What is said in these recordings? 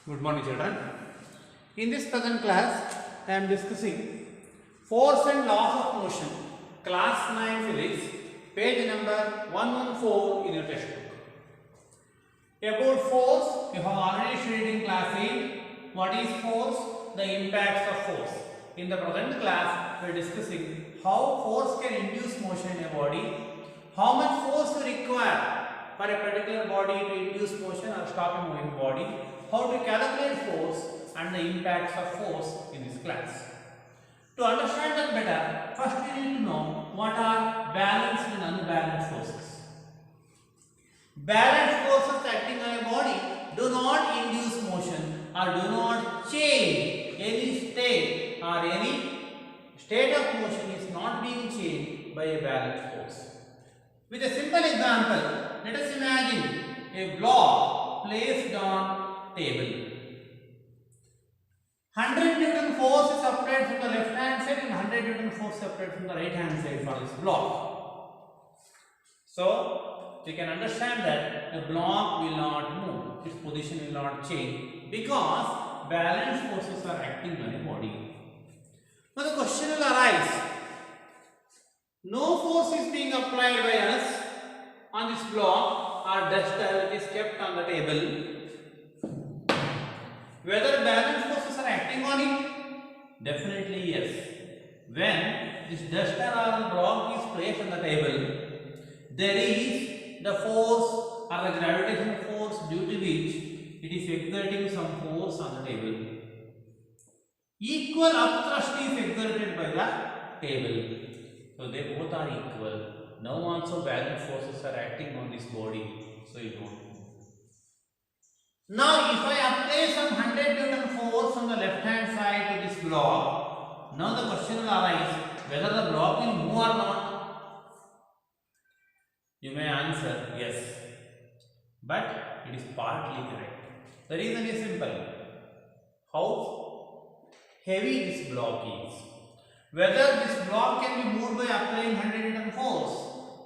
Good morning, children. In this present class, I am discussing force and laws of motion, class 9 physics, page number 114 in your textbook. About force, you have already studied in class 8. What is force? The impacts of force. In the present class, we are discussing how force can induce motion in a body, how much force you require for a particular body to induce motion or stop a moving body, how to calculate force and the impacts of force in this class. To understand that better, first we need to know what are balanced and unbalanced forces. Balanced forces acting on a body do not induce motion or do not change any state, or any state of motion is not being changed by a balanced force. With a simple example, let us imagine a block placed on table. 100 Newton force is applied from the left hand side and 100 Newton force is applied from the right hand side for this block. So, we can understand that the block will not move, its position will not change because balanced forces are acting on a body. Now the question will arise, no force is being applied by us on this block or duster which is kept on the table. Whether balanced forces are acting on it? Definitely yes. When this duster or block is placed on the table, there is the force or the gravitational force due to which it is exerting some force on the table. Equal upthrust is exerted by the table. So they both are equal. Now also balanced forces are acting on this body. So it won't move. Now if I apply some 100 Newton force on the left hand side to this block, now the question will arise whether the block will move or not. You may answer yes, but it is partly correct. The reason is simple. How heavy this block is. Whether this block can be moved by applying 100 Newton force,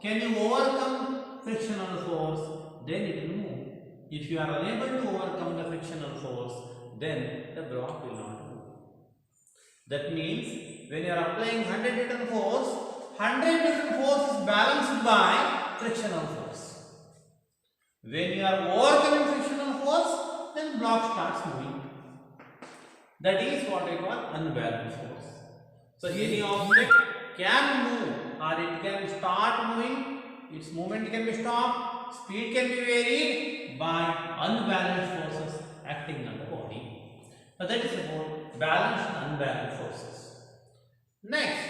can you overcome frictional force, then it will move. If you are unable to overcome the frictional force, then the block will not move. That means when you are applying 100 Newton force, 100 Newton force is balanced by frictional force. When you are overcoming frictional force, then block starts moving. That is what I call unbalanced force. So any object can move or it can start moving, its movement can be stopped, speed can be varied by unbalanced forces acting on the body. Now that is about balanced and unbalanced forces. Next,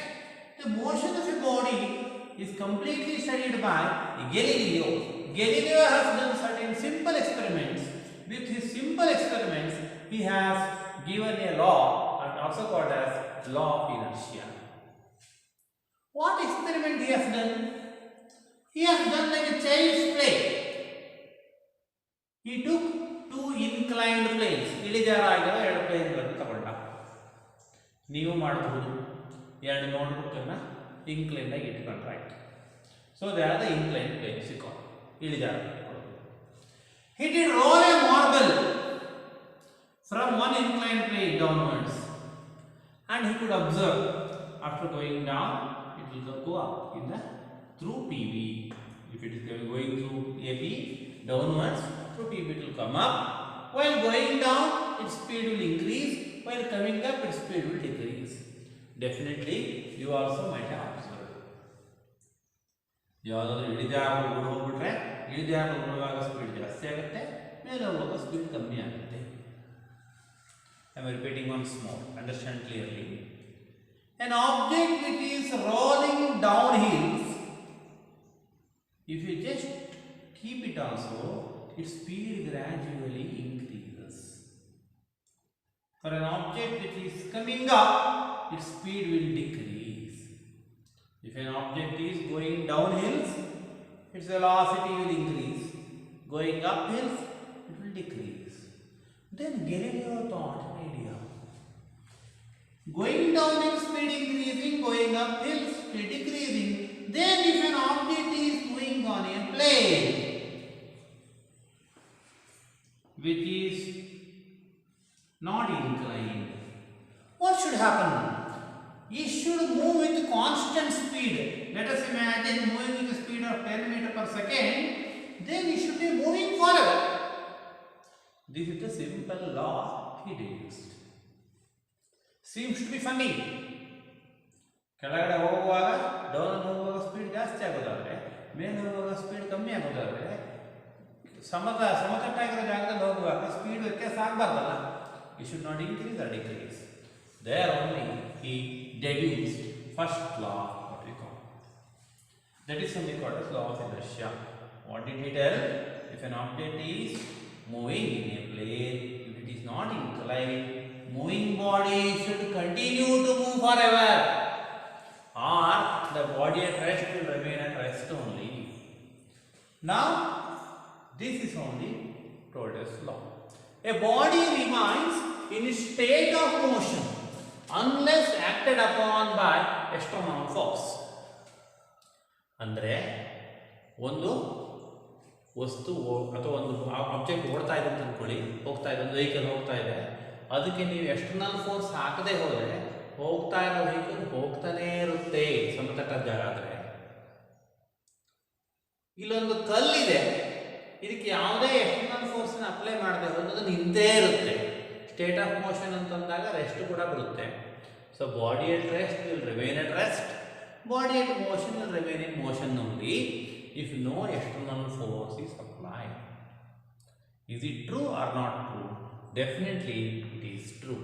the motion of a body is completely studied by Galileo. Galileo has done certain simple experiments. With his simple experiments, he has given a law and also called as law of inertia. What experiment he has done? He has done like a child's play. He took two inclined planes. ಇಳಿಜಾರಾಗಿರೋ ಎರಡು ಪ್ಲೇನ್ಗಳನ್ನು ತಗೊಂಡ. ನೀವು ಮಾಡಬಹುದು. ಎರಡು notebook ಅನ್ನು inclined ಆಗಿ ಇಟ್ಕೊಂಡ್ರೆ ಆಯ್ತು. So they are the inclined planes called. ಇಳಿಜಾರು. He did roll a marble from one inclined plane downwards, and he could observe after going down, it will go up in the through PB. If it is going through AB downwards, through PB it will come up. While going down, its speed will increase. While coming up, its speed will decrease. Definitely, you also might have observed. ಯಾವುದಾದ್ರೂ ಇಳಿಜಾರು ಹೋಗ್ಬಿಟ್ರೆ ಇಳಿಜಾರು ಹೋಗುವಾಗ speed ಜಾಸ್ತಿ ಆಗುತ್ತೆ, ಮೇಲೆ ಹೋಗುವಾಗ speed ಕಮ್ಮಿ ಆಗುತ್ತೆ. I am repeating once more. Understand clearly. An object which is rolling down hills, if you just keep it also, its speed gradually increases. For an object which is coming up, its speed will decrease. If an object is going down hills, its velocity will increase. Going up hills, it will decrease. Then Galileo thought an idea. Going down hill, speed increasing, going up hill, speed decreasing. Then if an object is going on a plane, not inclined. What should happen? It should move with constant speed. Let us imagine moving with a speed of 10 meters per second. Then it should be moving forever. This is the simple law he deduced. Seems to be funny. ಕೆಳಗಡೆ ಹೋಗುವಾಗ down ಹೋಗುವಾಗ speed ಜಾಸ್ತಿ ಆಗೋದಾದ್ರೆ ಮೇಲೆ ಹೋಗುವಾಗ speed ಕಮ್ಮಿ ಆಗೋದಾದ್ರೆ ಸಮತಟ್ಟಾಗಿರೋ ಜಾಗದಲ್ಲಿ ಹೋಗುವಾಗ speed ವ್ಯತ್ಯಾಸ ಆಗಬಾರ್ದಲ್ಲ. You should not increase or decrease. There only he deduced first law, what we call. That is something called as law of inertia. What did he tell? If an object is moving in a plane, if it is not inclined, moving body should continue to move forever, or the body at rest will remain at rest only. Now, this is only told as law. A body remains in a state of motion unless acted upon by external force. ಅಂದರೆ ಒಂದು ವಸ್ತು ಅಥವಾ ಒಂದು object ಓಡ್ತಾ ಇದೆ ಅಂತ ಅಂದ್ಕೊಳ್ಳಿ, ಹೋಗ್ತಾ ಇದೆ, ಒಂದು ವೆಹಿಕಲ್ ಹೋಗ್ತಾ ಇದೆ, ಅದಕ್ಕೆ ನೀವು ಎಕ್ಸ್ಟರ್ನಲ್ ಫೋರ್ಸ್ ಹಾಕದೆ ಹೋದರೆ ಹೋಗ್ತಾ ಇರೋ ವೆಹಿಕಲ್ ಹೋಗ್ತಾನೇ ಇರುತ್ತೆ ಸಮತಟ್ಟಾದ ಜಾಗ ಆದರೆ. ಇಲ್ಲೊಂದು ಕಲ್ಲಿದೆ, ಇದಕ್ಕೆ ಯಾವುದೇ ಎಕ್ಸ್ಟರ್ನಲ್ ಫೋರ್ಸ್ನ ಅಪ್ಲೈ ಮಾಡದೆ ಹೋಗೋದು ನಿಂತೇ ಇರುತ್ತೆ. ಸ್ಟೇಟ್ ಆಫ್ ಮೋಷನ್ ಅಂತಂದಾಗ ರೆಸ್ಟ್ ಕೂಡ ಬರುತ್ತೆ. So body at rest will remain at rest, body at motion will remain in motion only if no external force is applied. Is it true or not true? Definitely it is true.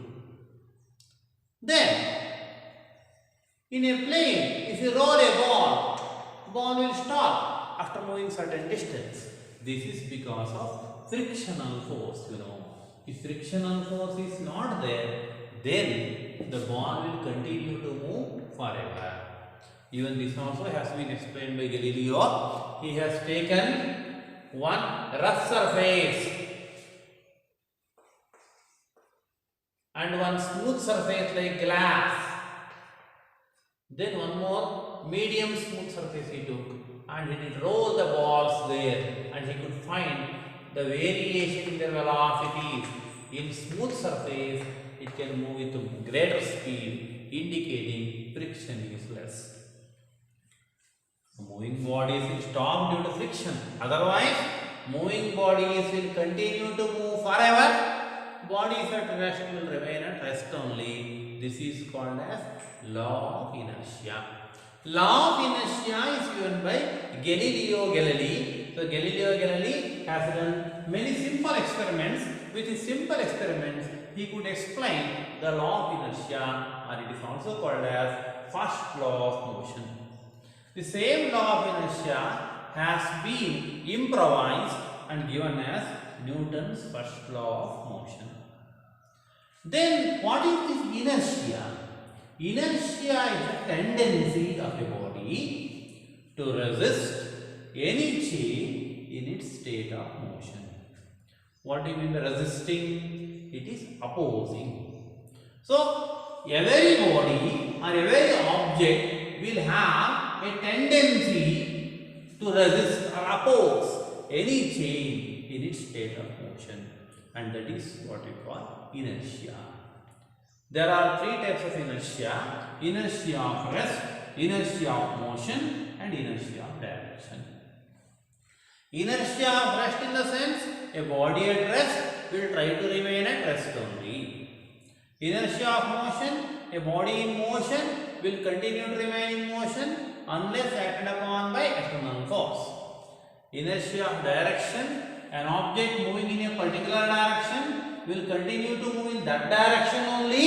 Then in a plane, if you roll a ball will stop after moving certain distance. This is because of frictional force, you know. If frictional force is not there, then the ball will continue to move forever. Even this also has been explained by Galileo. He has taken one rough surface and one smooth surface like glass. Then one more medium smooth surface he took, and he did roll the balls there, and he could find the variation in the velocities. In smooth surface, it can move with greater speed, indicating friction is less. Moving bodies will stop due to friction. Otherwise, moving bodies will continue to move forever. Bodies at rest will remain at rest only. This is called as law of inertia. Law of inertia is given by Galileo Galilei. So Galileo Galilei has done many simple experiments. With his simple experiments, he could explain the law of inertia, or it is also called as first law of motion. The same law of inertia has been improvised and given as Newton's first law of motion. Then what is this inertia? Inertia is a tendency of a body to resist any change in its state of motion. What do you mean by resisting? It is opposing. So every body or every object will have a tendency to resist or oppose any change in its state of motion, and that is what we call inertia. There are three types of inertia: inertia of rest, inertia of motion, and inertia of direction. Inertia of rest in the sense a body at rest will try to remain at rest only. Inertia of motion, a body in motion will continue to remain in motion unless acted upon by external force. Inertia of direction, an object moving in a particular direction will continue to move in that direction only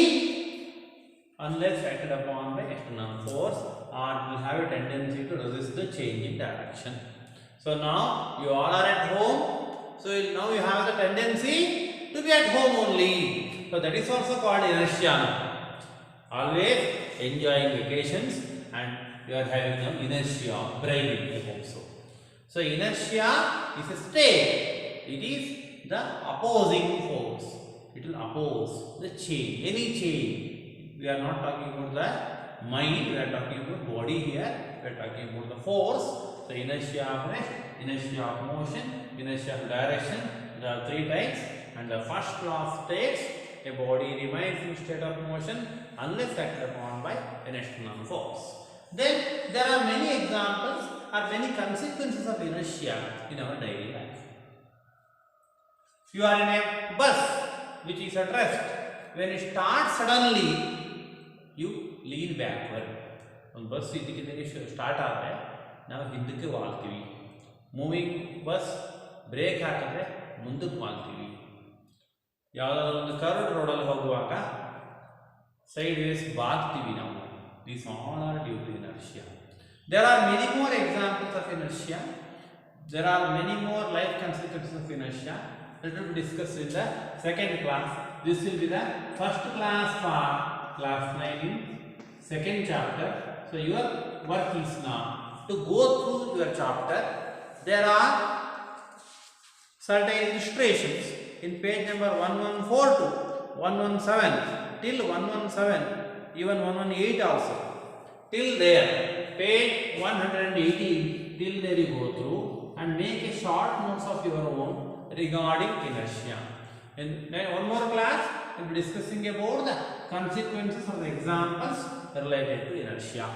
unless acted upon by external force, or will have a tendency to resist the change in direction. So now you all are at home, so now you have the tendency to be at home only. So that is also called inertia. Always enjoying vacations, and you are having some inertia of brain also. So inertia is a state. It is the opposing force. It will oppose the change, any change. We are not talking about the mind, we are talking about body here. We are talking about the force. So inertia of rest, inertia of motion, inertia of direction. There are three types, and the first law states a body remains in state of motion unless acted upon by an external force. Then there are many examples or many consequences of inertia in our daily life. You are in a bus which is at rest. When it starts suddenly, you lean backward. One bus start ಆದರೆ ನಾವು ಹಿಂದಕ್ಕೆ ವಾಲ್ತೀವಿ. Moving bus break ಹಾಕಿದ್ರೆ ಮುಂದಕ್ಕೆ ವಾಲ್ತೀವಿ. ಯಾವುದಾದ್ರೂ ಒಂದು curved ರೋಡಲ್ಲಿ ಹೋಗುವಾಗ side ways ಬಾಗ್ತೀವಿ ನಾವು. These all are due to inertia. There are many more examples of inertia. There are many more life consequences of inertia that will be discussed in the second class. This will be the first class for class 9 in second chapter. So your work is now to go through your chapter. There are certain illustrations in page number 114 to 117 till 117, even 118 also. Till there, page 118 till there you go through and make a short notes of your own regarding inertia. And then one more class we will be discussing about the consequences of the examples related to inertia.